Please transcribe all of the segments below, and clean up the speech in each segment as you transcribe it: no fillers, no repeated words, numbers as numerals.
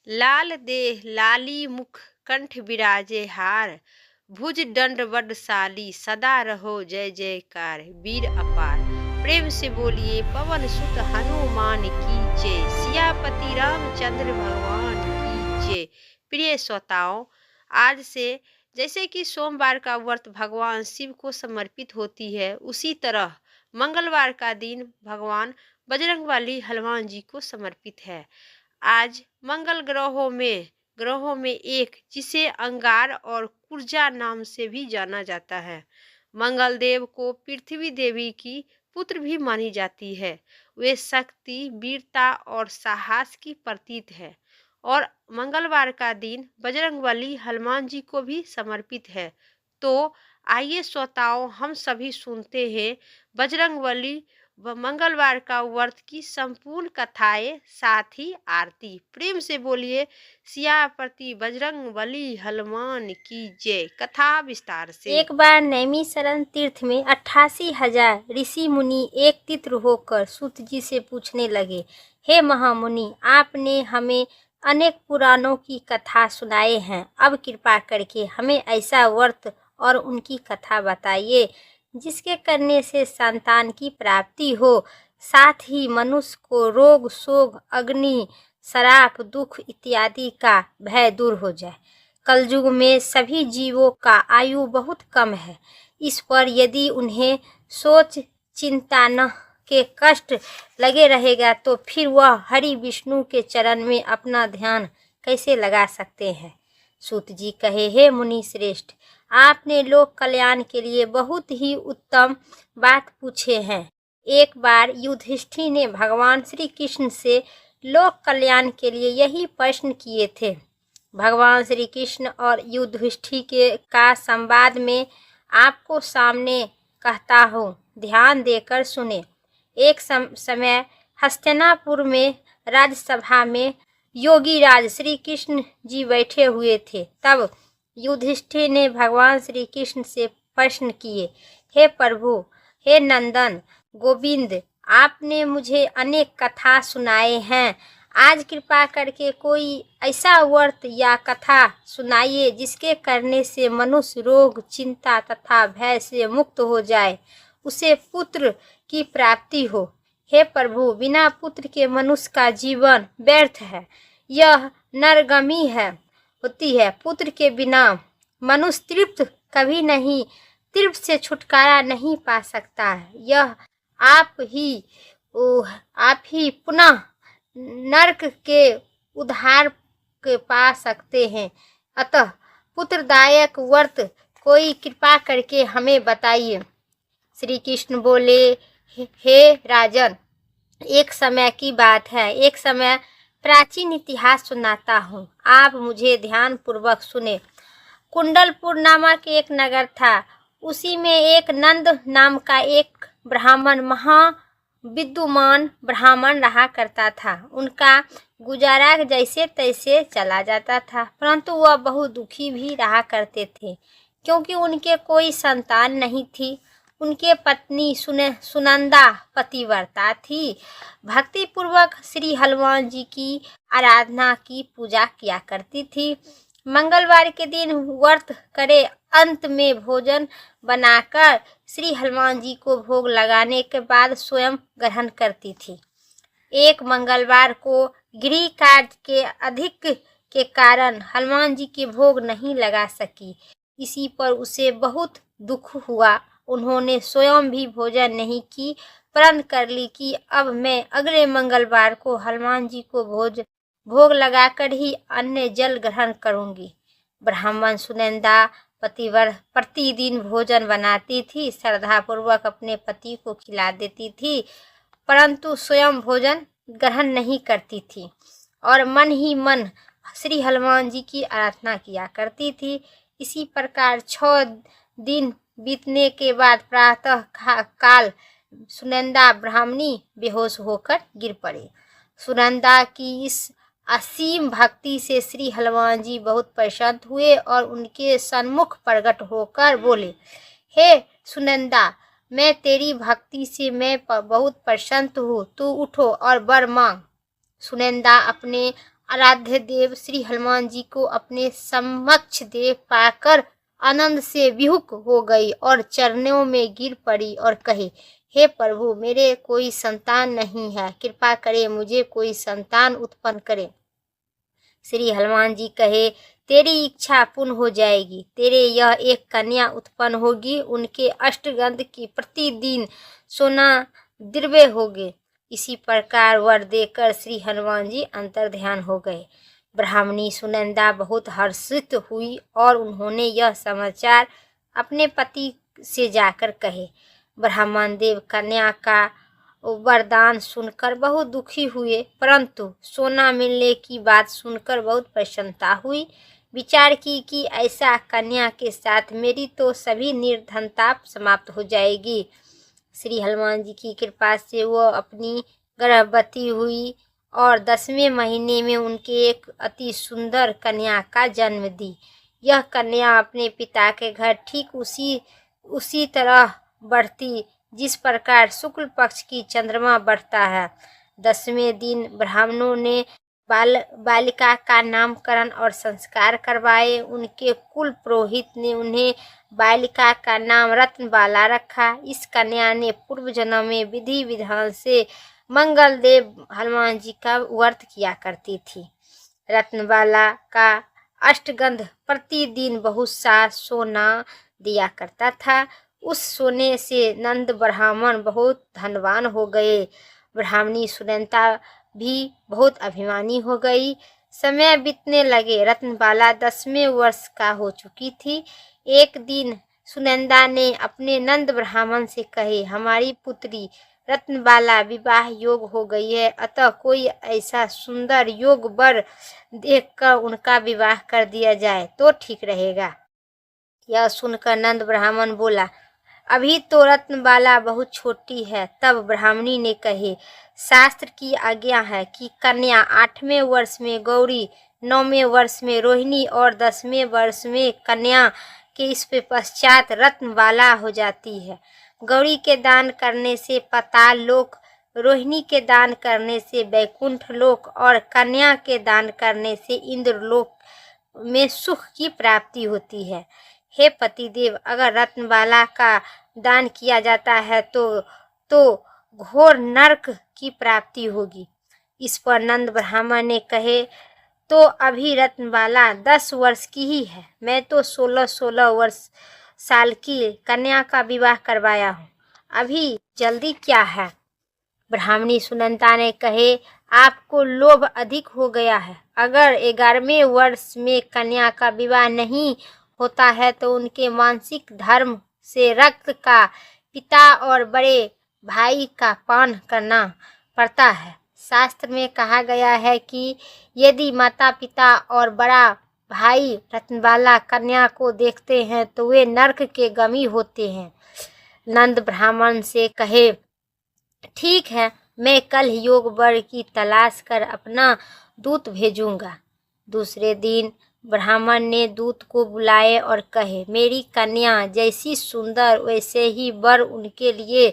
लाल देह लाली मुख कंठ बिराजे हार, भुज दंड बडशाली सदा रहो जय जयकार। वीर अपार। प्रेम से बोलिए पवन सुत हनुमान की जय, सियापति रामचंद्र भगवान की जय। प्रिय श्रोताओं, आज से जैसे कि सोमवार का व्रत भगवान शिव को समर्पित होती है, उसी तरह मंगलवार का दिन भगवान बजरंगबली हनुमान जी को समर्पित है। आज मंगल ग्रहों में एक जिसे अंगार और कुर्जा नाम से भी जाना जाता है। मंगल देव को पृथ्वी देवी की पुत्र भी मानी जाती है। वे शक्ति, वीरता और साहस की प्रतीक है और मंगलवार का दिन बजरंगबली हनुमान जी को भी समर्पित है। तो आइए श्रोताओं, हम सभी सुनते हैं बजरंगबली व मंगलवार का व्रत की संपूर्ण कथाएं, साथ ही आरती। प्रेम से बोलिए सियापति बजरंगबली हनुमान की जय। कथा विस्तार से। एक बार नैमिषारण्य तीर्थ में 88,000 ऋषि मुनि एक तित्र होकर सूत जी से पूछने लगे, हे महामुनि, आपने हमें अनेक पुराणों की कथा सुनाए हैं, अब कृपा करके हमें ऐसा व्रत और उनकी कथा बताइए जिसके करने से संतान की प्राप्ति हो, साथ ही मनुष्य को रोग, शोक, अग्नि, श्राप, दुख इत्यादि का भय दूर हो जाए। कलयुग में सभी जीवों का आयु बहुत कम है। इस पर यदि उन्हें सोच चिंता न के कष्ट लगे रहेगा तो फिर वह हरि विष्णु के चरण में अपना ध्यान कैसे लगा सकते हैं। सूत जी कहे, हे मुनि श्रेष्ठ, आपने लोक कल्याण के लिए बहुत ही उत्तम बात पूछे हैं। एक बार युधिष्ठिर ने भगवान श्री कृष्ण से लोक कल्याण के लिए यही प्रश्न किए थे। भगवान श्री कृष्ण और युधिष्ठिर के का संवाद में आपको सामने कहता हूँ, ध्यान देकर सुने। एक समय हस्तिनापुर में राज्यसभा में योगी राज श्री कृष्ण जी बैठे हुए थे। तब युधिष्ठिर ने भगवान श्री कृष्ण से प्रश्न किए, हे प्रभु, हे नंदन गोविंद, आपने मुझे अनेक कथा सुनाए हैं, आज कृपा करके कोई ऐसा व्रत या कथा सुनाइए जिसके करने से मनुष्य रोग, चिंता तथा भय से मुक्त हो जाए, उसे पुत्र की प्राप्ति हो। हे प्रभु, बिना पुत्र के मनुष्य का जीवन व्यर्थ है, यह नरगामी होती है। पुत्र के बिना मनुष्य तृप्त कभी नहीं, तृप्त से छुटकारा नहीं पा सकता है। यह आप ही पुनः नरक के उद्धार के पा सकते हैं। अतः पुत्रदायक व्रत कोई कृपा करके हमें बताइए। श्री कृष्ण बोले, हे राजन, एक समय की बात है। एक समय प्राचीन इतिहास सुनाता हूँ, आप मुझे ध्यान पूर्वक सुने। कुंडलपुर नामक एक नगर था। उसी में एक नंद नाम का एक ब्राह्मण, विद्वान ब्राह्मण रहा करता था। उनका गुजारा जैसे तैसे चला जाता था, परंतु वह बहुत दुखी भी रहा करते थे क्योंकि उनके कोई संतान नहीं थी। उनके पत्नी सुनंदा पतिव्रता थी, भक्ति पूर्वक श्री हनुमान जी की आराधना की पूजा किया करती थी। मंगलवार के दिन व्रत करे अंत में भोजन बनाकर श्री हनुमान जी को भोग लगाने के बाद स्वयं ग्रहण करती थी। एक मंगलवार को गृह कार्य के अधिक के कारण हनुमान जी के भोग नहीं लगा सकी। इसी पर उसे बहुत दुख हुआ। उन्होंने स्वयं भी भोजन नहीं की, प्रण कर ली कि अब मैं अगले मंगलवार को हनुमान जी को भोग लगाकर ही अन्न जल ग्रहण करूंगी। ब्राह्मण सुनंदा प्रतिदिन भोजन बनाती थी, श्रद्धापूर्वक अपने पति को खिला देती थी, परंतु स्वयं भोजन ग्रहण नहीं करती थी और मन ही मन श्री हनुमान जी की आराधना किया करती थी। इसी प्रकार 6 दिन बीतने के बाद प्रातः काल सुनंदा ब्राह्मणी बेहोश होकर गिर पड़ी। सुनंदा की इस असीम भक्ति से श्री हनुमान जी बहुत प्रसन्न हुए और उनके सन्मुख प्रकट होकर बोले, हे सुनंदा, मैं तेरी भक्ति से बहुत प्रसन्न हूँ, तू उठो और वर मांग। सुनंदा अपने आराध्य देव श्री हनुमान जी को अपने समक्ष देख पाकर आनंद से विहुक हो गई और चरणों में गिर पड़ी और कहे, हे प्रभु, मेरे कोई संतान नहीं है, कृपा करे मुझे कोई संतान उत्पन्न करे। श्री हनुमान जी कहे, तेरी इच्छा पूर्ण हो जाएगी, तेरे यह एक कन्या उत्पन्न होगी, उनके अष्टगंध की प्रतिदिन सोना दिव्य होगे। इसी प्रकार वर देकर श्री हनुमान जी अंतर ध्यान हो गए। ब्राह्मणी सुनंदा बहुत हर्षित हुई और उन्होंने यह समाचार अपने पति से जाकर कहे। ब्राह्मण देव कन्या का वरदान सुनकर बहुत दुखी हुए, परंतु सोना मिलने की बात सुनकर बहुत प्रसन्नता हुई। विचार की कि ऐसा कन्या के साथ मेरी तो सभी निर्धनता समाप्त हो जाएगी। श्री हनुमान जी की कृपा से वह अपनी गर्भवती हुई और 10वें महीने में उनके एक अति सुंदर कन्या का जन्म दी। यह कन्या अपने पिता के घर ठीक उसी तरह बढ़ती जिस प्रकार शुक्ल पक्ष की चंद्रमा बढ़ता है। 10वें दिन ब्राह्मणों ने बालिका का नामकरण और संस्कार करवाए। उनके कुल पुरोहित ने उन्हें बालिका का नाम रत्नबाला रखा। इस कन्या ने पूर्व जन्म में विधि विधान से मंगल देव हनुमान जी का व्रत किया करती थी। रत्नबाला का अष्टगंध प्रतिदिन बहुत सा सोना दिया करता था। उस सोने से नंद ब्राह्मण बहुत धनवान हो गए। ब्राह्मणी सुनंदा भी बहुत अभिमानी हो गई। समय बीतने लगे। रत्नबाला 10वें वर्ष का हो चुकी थी। एक दिन सुनंदा ने अपने नंद ब्राह्मण से कहे, हमारी पुत्री रत्नबाला विवाह योग हो गई है, अतः कोई ऐसा सुंदर योग वर देखकर उनका विवाह कर दिया जाए तो ठीक रहेगा। यह सुनकर नंद ब्राह्मण बोला, अभी तो रत्नबाला बहुत छोटी है। तब ब्राह्मणी ने कहे, शास्त्र की आज्ञा है कि कन्या 8वें वर्ष में गौरी, 9वें वर्ष में रोहिणी और 10वें वर्ष में कन्या के इस पश्चात रत्नबाला हो जाती है। गौरी के दान करने से पाताल लोक, रोहिणी के दान करने से वैकुंठ लोक और कन्या के दान करने से इंद्रलोक में सुख की प्राप्ति होती है। हे पतिदेव, अगर रत्नबाला का दान किया जाता है तो घोर नरक की प्राप्ति होगी। इस पर नंद ब्राह्मण ने कहे, तो अभी रत्नबाला 10 वर्ष की ही है, मैं तो 16 वर्ष साल की कन्या का विवाह करवाया हूँ, अभी जल्दी क्या है। ब्राह्मणी सुनंदा ने कहे, आपको लोभ अधिक हो गया है। अगर 11वें वर्ष में कन्या का विवाह नहीं होता है तो उनके मानसिक धर्म से रक्त का पिता और बड़े भाई का पान करना पड़ता है। शास्त्र में कहा गया है कि यदि माता पिता और बड़ा भाई रत्नबाला कन्या को देखते हैं तो वे नरक के गमी होते हैं। नंद ब्राह्मण से कहे, ठीक है, मैं कल योग वर की तलाश कर अपना दूत भेजूंगा। दूसरे दिन ब्राह्मण ने दूत को बुलाए और कहे, मेरी कन्या जैसी सुंदर वैसे ही वर उनके लिए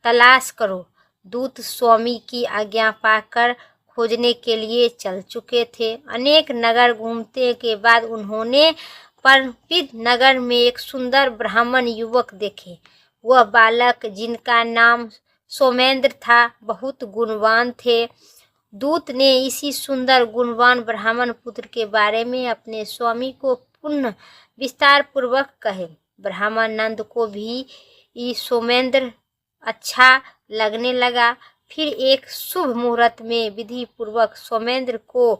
तलाश करो। दूत स्वामी की आज्ञा पाकर खोजने के लिए चल चुके थे। अनेक नगर घूमने के बाद उन्होंने परपिद नगर में एक सुंदर ब्राह्मण युवक देखे। वह बालक, जिनका नाम सोमेंद्र था, बहुत गुणवान थे। दूत ने इसी सुंदर गुणवान ब्राह्मण पुत्र के बारे में अपने स्वामी को पुनः विस्तार पूर्वक कहे। ब्राह्मण नंद को भी सोमेंद्र अच्छा लगने लगा। फिर एक शुभ मुहूर्त में विधि पूर्वक सोमेंद्र को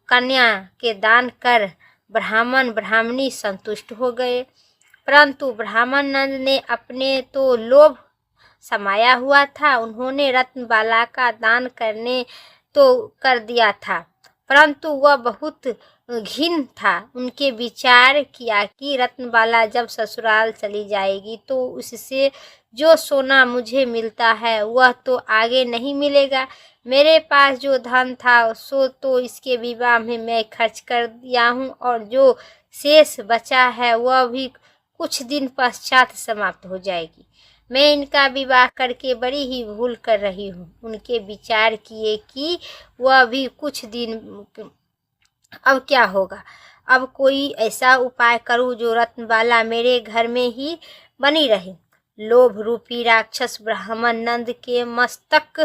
कन्या के दान कर ब्राह्मण ब्राह्मणी संतुष्ट हो गए। परंतु ब्राह्मण नंद ने अपने तो लोभ समाया हुआ था, उन्होंने रत्नबाला का दान करने तो कर दिया था, परंतु वह बहुत घिन था। उनके विचार किया कि रत्नबाला जब ससुराल चली जाएगी तो उससे जो सोना मुझे मिलता है वह तो आगे नहीं मिलेगा। मेरे पास जो धन था सो तो इसके विवाह में मैं खर्च कर दिया हूँ और जो शेष बचा है वह भी कुछ दिन पश्चात समाप्त हो जाएगी। मैं इनका विवाह करके बड़ी ही भूल कर रही हूँ। उनके विचार किए कि वह भी कुछ दिन अब क्या होगा? अब कोई ऐसा उपाय करूं जो रत्नबाला मेरे घर में ही बनी रहे। लोभ रूपी राक्षस ब्राह्मण नंद के मस्तक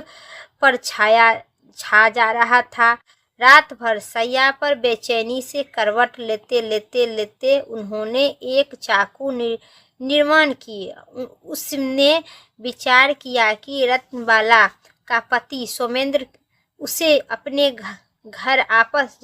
पर छा जा रहा था। रात भर सैया पर बेचैनी से करवट लेते उन्होंने एक चाकू निर्माण किए। उसने विचार किया कि रत्नबाला का पति सोमेंद्र उसे अपने घर आपस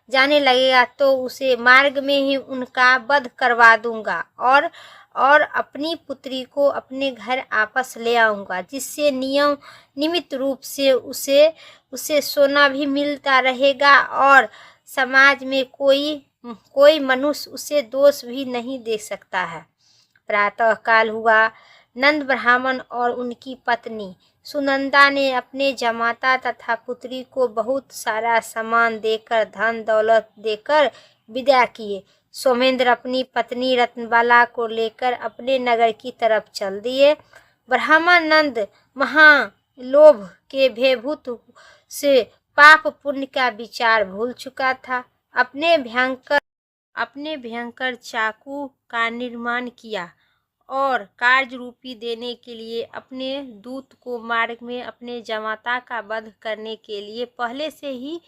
जाने लगेगा तो उसे मार्ग में ही उनका वध करवा दूंगा और अपनी पुत्री को अपने घर आपस ले आऊंगा, जिससे नियमित रूप से उसे सोना भी मिलता रहेगा और समाज में कोई मनुष्य उसे दोष भी नहीं दे सकता है। प्रातः काल हुआ। नंद ब्राह्मण और उनकी पत्नी सुनंदा ने अपने जमाता तथा पुत्री को बहुत सारा सामान देकर, धन दौलत देकर विदा किए। सोमेंद्र अपनी पत्नी रत्नबाला को लेकर अपने नगर की तरफ चल दिए। ब्राह्मण नंद महालोभ के भयभूत से पाप पुण्य का विचार भूल चुका था। अपने भयंकर चाकू का निर्माण किया और कार्य रूपी देने के लिए अपने दूत को मार्ग में अपने जमाता का वध करने के लिए पहले से ही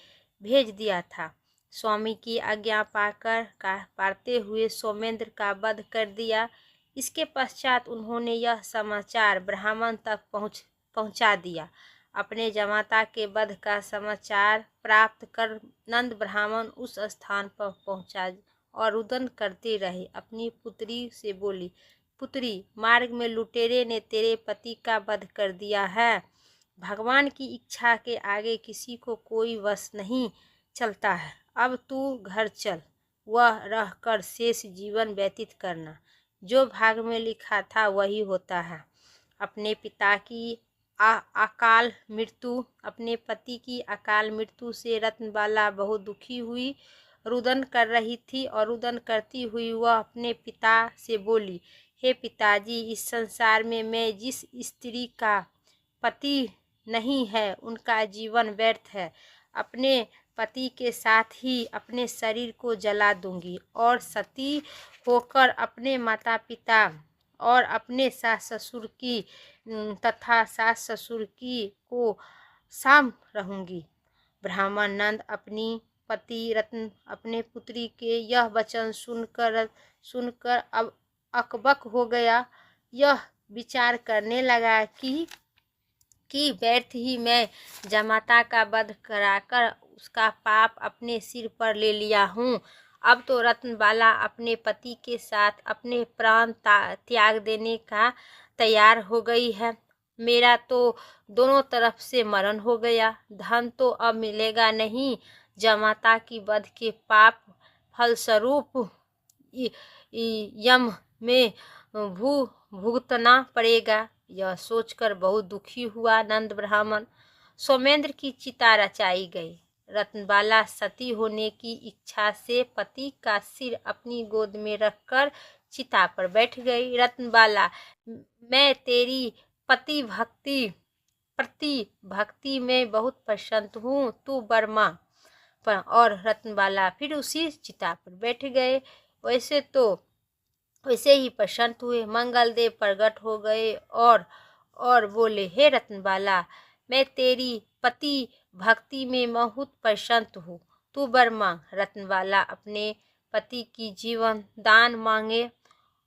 भेज दिया था। स्वामी की आज्ञा पाते हुए सोमेंद्र का वध कर दिया। इसके पश्चात उन्होंने यह समाचार ब्राह्मण तक पहुंचा दिया। अपने जमाता के वध का समाचार प्राप्त कर नंद ब्राह्मण उस स्थान पर पहुंचा और रुदन करते रहे। अपनी पुत्री से बोली, पुत्री, मार्ग में लुटेरे ने तेरे पति का वध कर दिया है। भगवान की इच्छा के आगे किसी को कोई वश नहीं चलता है। अब तू घर चल, वह रहकर शेष जीवन व्यतीत करना। जो भाग में लिखा था वही होता है। अपने पति की अकाल मृत्यु से रत्नबाला बहुत दुखी हुई, रुदन कर रही थी और रुदन करती हुई वह अपने पिता से बोली, हे पिताजी, इस संसार में मैं जिस स्त्री का पति नहीं है उनका जीवन व्यर्थ है। अपने पति के साथ ही अपने शरीर को जला दूंगी और सती होकर अपने माता पिता और अपने सास ससुर की को साम रहूंगी। ब्राह्मण नंद अपने पुत्री के यह वचन सुनकर अब अकबक हो गया। यह विचार करने लगा कि व्यर्थ ही मैं जमाता का वध कराकर उसका पाप अपने सिर पर ले लिया हूँ। अब तो रत्नबाला अपने पति के साथ अपने प्राण त्याग देने का तैयार हो गई है। मेरा तो दोनों तरफ से मरण हो गया। धन तो अब मिलेगा नहीं। जमाता की वध के पाप फलस्वरूप यम में भुगतना पड़ेगा। यह सोचकर बहुत दुखी हुआ नंद ब्राह्मण। सोमेंद्र की चिता रचाई गई। रत्नबाला सती होने की इच्छा से पति का सिर अपनी गोद में रखकर चिता पर बैठ गई। रत्नबाला, मैं तेरी प्रति भक्ति में बहुत प्रसन्न हूँ, तू वर मांग। और रत्नबाला फिर उसी चिता पर बैठ गए। वैसे ही प्रसन्न हुए। मंगलदेव प्रकट हो गए और बोले, हे रत्नबाला, मैं तेरी पति भक्ति में बहुत प्रसन्न हूँ, तू वर मांग। रत्नबाला अपने पति की जीवन दान मांगे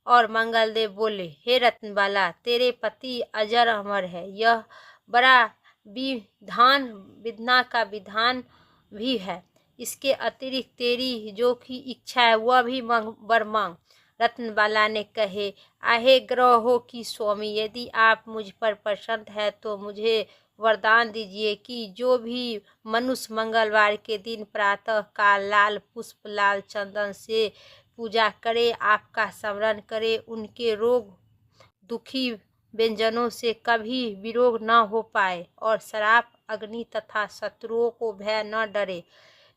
और मंगलदेव बोले, हे रत्नबाला, तेरे पति अजर अमर है। यह बड़ा विधना का विधान भी है। इसके अतिरिक्त तेरी जो की इच्छा है वह भी वर मांग। रत्नबाला ने कहे, आहे ग्रहो की स्वामी, यदि आप मुझ पर प्रसन्न है तो मुझे वरदान दीजिए कि जो भी मनुष्य मंगलवार के दिन प्रातः काल लाल पुष्प लाल चंदन से पूजा करे, आपका स्मरण करे, उनके रोग दुखी व्यंजनों से कभी विरोग न हो पाए और श्राप अग्नि तथा शत्रुओं को भय न डरे।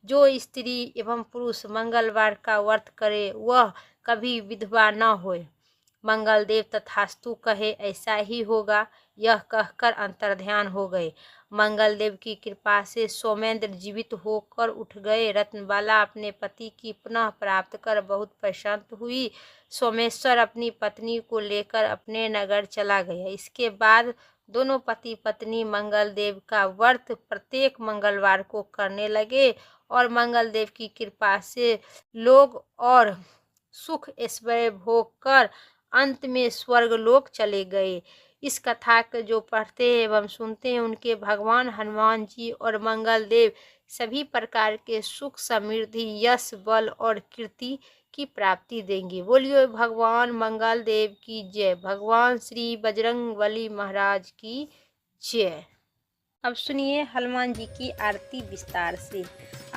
जो स्त्री एवं पुरुष मंगलवार का व्रत करे वह कभी विधवा न होए। मंगल देव तथास्तु कहे, ऐसा ही होगा। यह कहकर अंतर्ध्यान हो गए। मंगल देव की कृपा से सोमेंद्र जीवित होकर उठ गए। रत्नबाला अपने पति की पुनः प्राप्त कर बहुत प्रसन्न हुई। सोमेश्वर अपनी पत्नी को लेकर अपने नगर चला गया। इसके बाद दोनों पति पत्नी मंगल देव का व्रत प्रत्येक मंगलवार को करने लगे और मंगल देव की कृपा से लोग और सुख ऐश्वर्य भोग कर अंत में स्वर्गलोक चले गए। इस कथा को जो पढ़ते एवं सुनते हैं उनके भगवान हनुमान जी और मंगल देव सभी प्रकार के सुख समृद्धि यश बल और कीर्ति की प्राप्ति देंगे। बोलिए भगवान मंगल देव की जय। भगवान श्री बजरंगबली महाराज की जय। अब सुनिए हनुमान जी की आरती विस्तार से।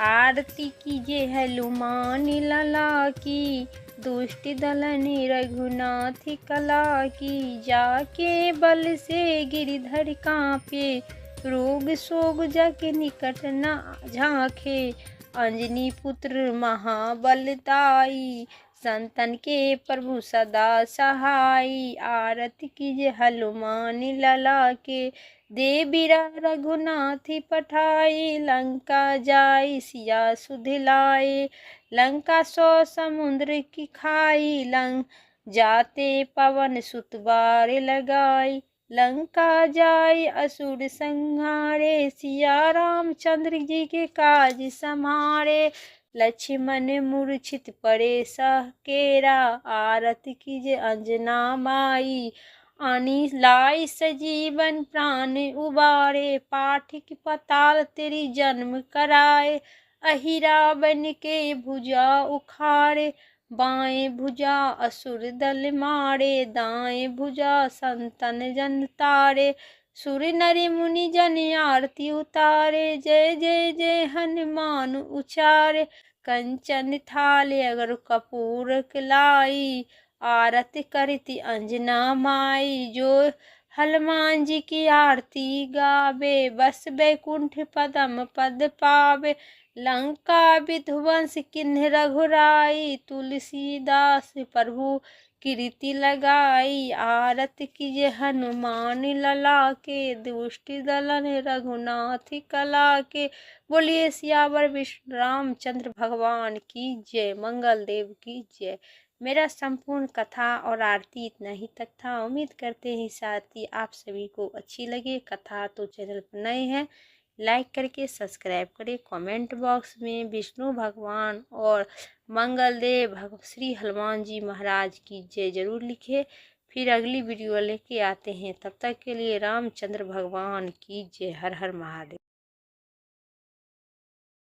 आरती कीजिए हनुमान लला की, दुष्ट दलन रघुनाथ कला की। जाके बल से गिरधर कांपे, रोग सोग जग निकट न झांके। अंजनी पुत्र महाबलदाई, संतन के प्रभु सदा सहाई। आरती कीजिए हनुमान लला के, देवीरा रघुनाथ पठाई। लंका जाई सिया सुध लाए, लंका सौ समुद्र की खाई। लंक जाते पवन सुत बार लगाई, लंका जाई असुर संहारे। सिया रामचंद्र जी के काज समारे, लक्ष्मण मूर्छित पड़े सह केरा। आरती कीजिए अंजना माई, आनी लाई सजीवन प्राण उबारे। पाठिक पताल तेरी जन्म कराए, अहिरा बन के भुजा उखाड़े। बाएं भुजा असुर दल मारे, दाएं भुजा संतन जन तारे। सुर नर मुनि जन आरती उतारे, जय जय जय हनुमान उचारे। कंचन थाल अगर कपूर लाई, आरती करती अंजना माई। जो हनुमान जी की आरती गावे, बस बैकुंठ पदम पद पावे। लंका विध्वंस किन्ह रघुराई, तुलसीदास प्रभु कीर्ति लगाई। आरती कीजिए हनुमान लला के, दुष्ट दलन रघुनाथ कला के। बोलिए सियावर रामचंद्र भगवान की जय। मंगल देव की जय। मेरा संपूर्ण कथा और आरती इतना ही तक था। उम्मीद करते हैं साथी आप सभी को अच्छी लगे कथा। तो चैनल पर नए हैं लाइक करके सब्सक्राइब करें। कमेंट बॉक्स में विष्णु भगवान और मंगल देव श्री हनुमान जी महाराज की जय जरूर लिखे। फिर अगली वीडियो लेके आते हैं। तब तक के लिए रामचंद्र भगवान की जय। हर हर महादेव।